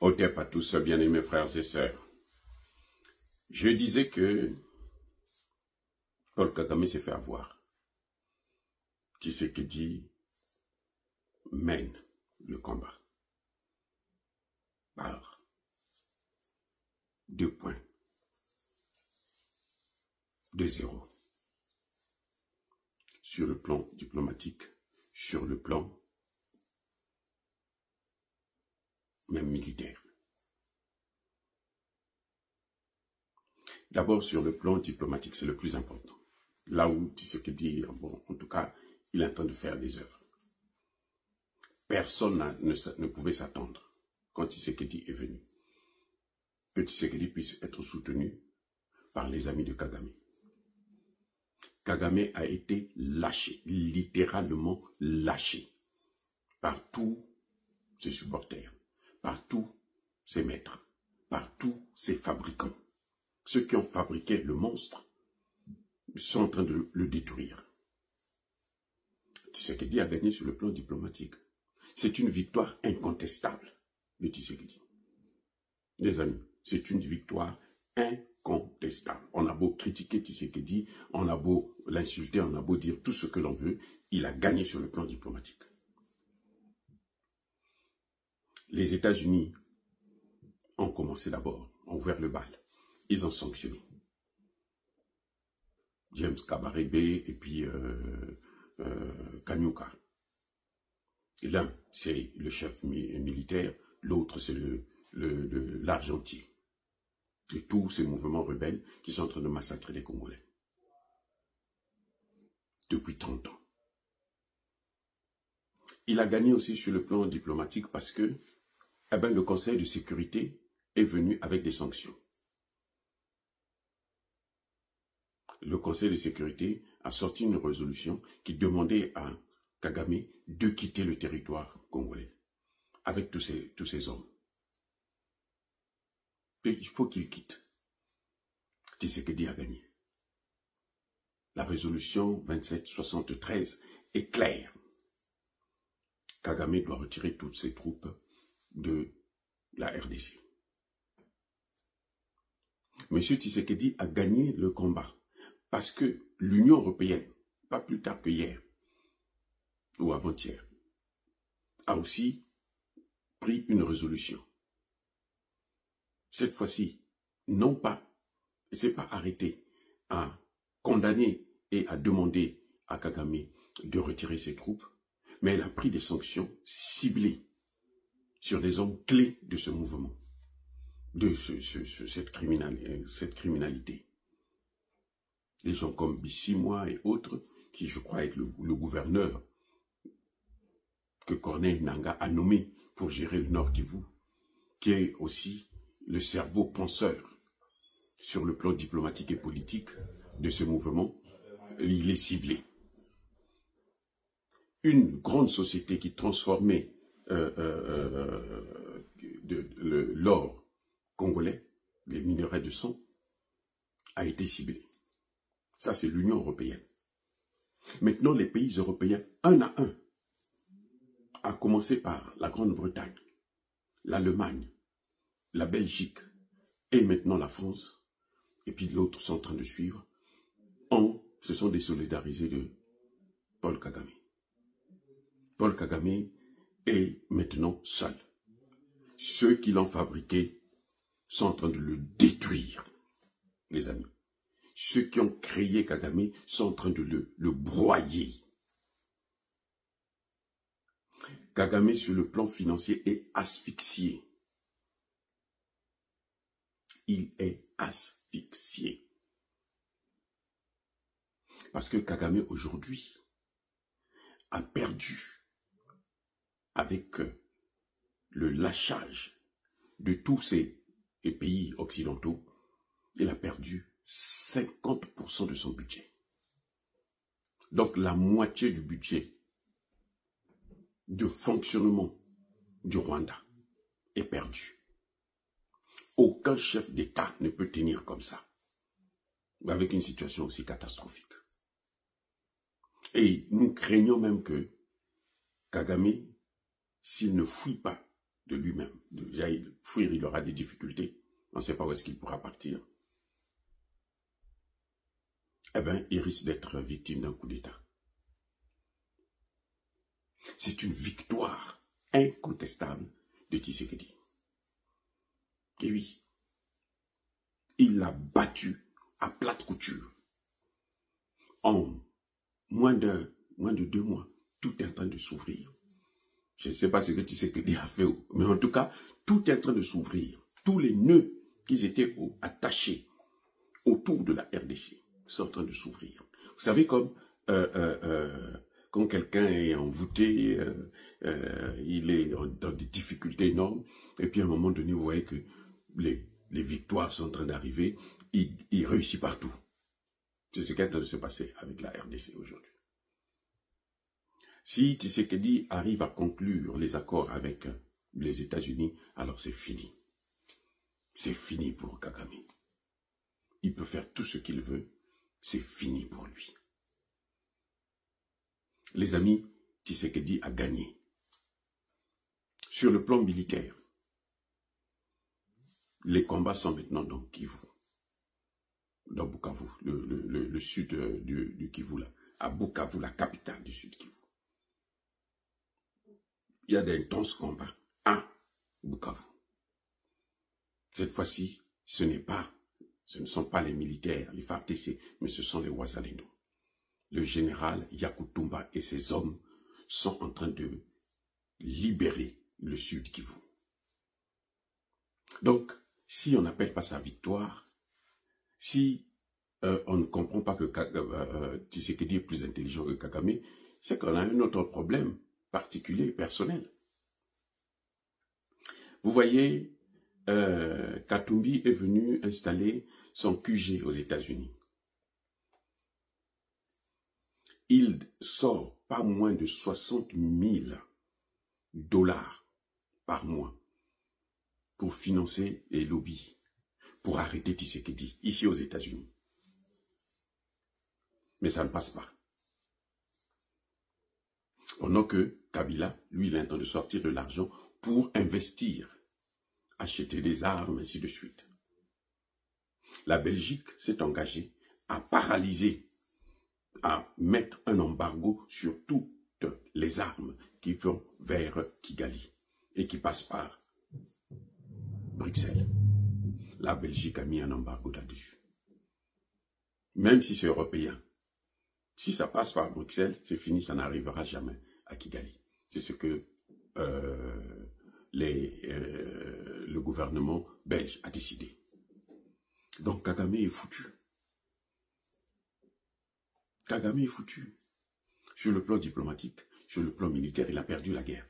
Otep à tous, bien-aimés frères et sœurs. Je disais que Paul Kagame s'est fait avoir. Tshisekedi mène le combat par 2 points, 2-0. Sur le plan diplomatique, sur le plan même militaire. D'abord, sur le plan diplomatique, c'est le plus important. Là où Tshisekedi, bon, en tout cas, il est en train de faire des œuvres. Personne ne pouvait s'attendre, quand Tshisekedi est venu, que Tshisekedi puisse être soutenu par les amis de Kagame. Kagame a été lâché, littéralement lâché, par tous ses supporters, par tous ses maîtres, par tous ses fabricants. Ceux qui ont fabriqué le monstre sont en train de le détruire. Tshisekedi a gagné sur le plan diplomatique. C'est une victoire incontestable de Tshisekedi. Les amis, c'est une victoire incontestable. On a beau critiquer Tshisekedi, on a beau l'insulter, on a beau dire tout ce que l'on veut, il a gagné sur le plan diplomatique. Les États-Unis ont commencé d'abord, ont ouvert le bal. Ils ont sanctionné. James Kabarebe et puis Kanyuka. L'un, c'est le chef militaire, l'autre, c'est l'Argentin. Et tous ces mouvements rebelles qui sont en train de massacrer les Congolais. Depuis 30 ans. Il a gagné aussi sur le plan diplomatique parce que le Conseil de sécurité est venu avec des sanctions. Le Conseil de sécurité a sorti une résolution qui demandait à Kagame de quitter le territoire congolais avec tous ces hommes. Et il faut qu'il quitte. Tshisekedi a gagné. La résolution 2773 est claire. Kagame doit retirer toutes ses troupes de la RDC. Monsieur Tshisekedi a gagné le combat. Parce que l'Union européenne, pas plus tard que hier, ou avant-hier, a aussi pris une résolution. Cette fois-ci, non pas, ne s'est pas arrêté à condamner et à demander à Kagame de retirer ses troupes, mais elle a pris des sanctions ciblées sur des hommes clés de ce mouvement, de cette criminalité. Des gens comme Bissimois et autres, qui je crois être le gouverneur que Corneille Nangaa a nommé pour gérer le Nord Kivu, qui est aussi le cerveau penseur sur le plan diplomatique et politique de ce mouvement, il est ciblé. Une grande société qui transformait l'or congolais, les minerais de sang, a été ciblée. Ça, c'est l'Union européenne. Maintenant, les pays européens, un à un, à commencer par la Grande-Bretagne, l'Allemagne, la Belgique et maintenant la France, et puis l'autre sont en train de suivre, se sont désolidarisés de Paul Kagame. Paul Kagame est maintenant seul. Ceux qui l'ont fabriqué sont en train de le détruire, les amis. Ceux qui ont créé Kagame sont en train de le broyer. Kagame, sur le plan financier, est asphyxié. Il est asphyxié. Parce que Kagame, aujourd'hui, a perdu, avec le lâchage de tous ces pays occidentaux, il a perdu 50% de son budget. Donc la moitié du budget de fonctionnement du Rwanda est perdu. Aucun chef d'État ne peut tenir comme ça, avec une situation aussi catastrophique. Et nous craignons même que Kagame, s'il ne fuit pas de lui-même, déjà il fuir, il aura des difficultés. On ne sait pas où est-ce qu'il pourra partir. Eh bien, il risque d'être victime d'un coup d'État. C'est une victoire incontestable de Tshisekedi. Et oui, il l'a battu à plate couture. En moins de 2 mois, tout est en train de s'ouvrir. Je ne sais pas ce que Tshisekedi a fait, mais en tout cas, tout est en train de s'ouvrir. Tous les nœuds qui étaient attachés autour de la RDC sont en train de s'ouvrir. Vous savez, comme quand quelqu'un est envoûté, il est dans des difficultés énormes, et puis à un moment donné, vous voyez que les victoires sont en train d'arriver, il réussit partout. C'est ce qui est en train de se passer avec la RDC aujourd'hui. Si Tshisekedi arrive à conclure les accords avec les États-Unis, alors c'est fini. C'est fini pour Kagame. Il peut faire tout ce qu'il veut, c'est fini pour lui. Les amis, Tshisekedi a gagné. Sur le plan militaire, les combats sont maintenant dans Kivu, dans Bukavu, le sud du Kivu, là, à Bukavu, la capitale du sud Kivu. Il y a d'intenses combats à Bukavu. Cette fois-ci, ce ne sont pas les militaires, les FARDC, mais ce sont les Wazalendo. Le général Yakutumba et ses hommes sont en train de libérer le sud Kivu. Donc, si on n'appelle pas ça victoire, si on ne comprend pas que Tshisekedi est plus intelligent que Kagame, c'est qu'on a un autre problème particulier, personnel. Vous voyez, Katumbi est venu installer son QG aux États-Unis. Il sort pas moins de 60 000 $ par mois pour financer les lobbies, pour arrêter Tshisekedi, ici aux États-Unis. Mais ça ne passe pas. Pendant que Kabila, lui, il est en train de sortir de l'argent pour investir, acheter des armes, ainsi de suite. La Belgique s'est engagée à paralyser, à mettre un embargo sur toutes les armes qui vont vers Kigali et qui passent par Bruxelles. La Belgique a mis un embargo là-dessus. Même si c'est européen. Si ça passe par Bruxelles, c'est fini, ça n'arrivera jamais à Kigali. C'est ce que le gouvernement belge a décidé. Donc Kagame est foutu. Kagame est foutu. Sur le plan diplomatique, sur le plan militaire, il a perdu la guerre.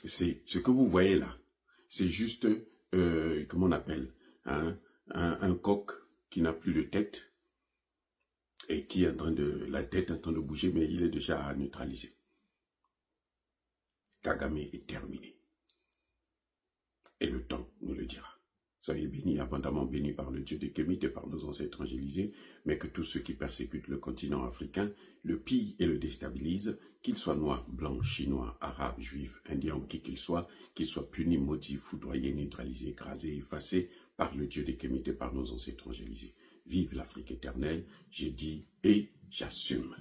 C'est ce que vous voyez là. C'est juste, comment on appelle, hein, un coq qui n'a plus de tête et qui est en train de, la tête est en train de bouger, mais il est déjà neutralisé. Kagame est terminé. Et le temps nous le dira. Soyez bénis, abondamment bénis par le Dieu de Kémite et par nos ancêtres angélisés, mais que tous ceux qui persécutent le continent africain le pillent et le déstabilisent, qu'ils soient noirs, blancs, chinois, arabes, juifs, indiens ou qui qu'ils soient punis, maudits, foudroyés, neutralisés, écrasés, effacés par le Dieu de Kémite et par nos ancêtres angélisés. Vive l'Afrique éternelle, j'ai dit et j'assume.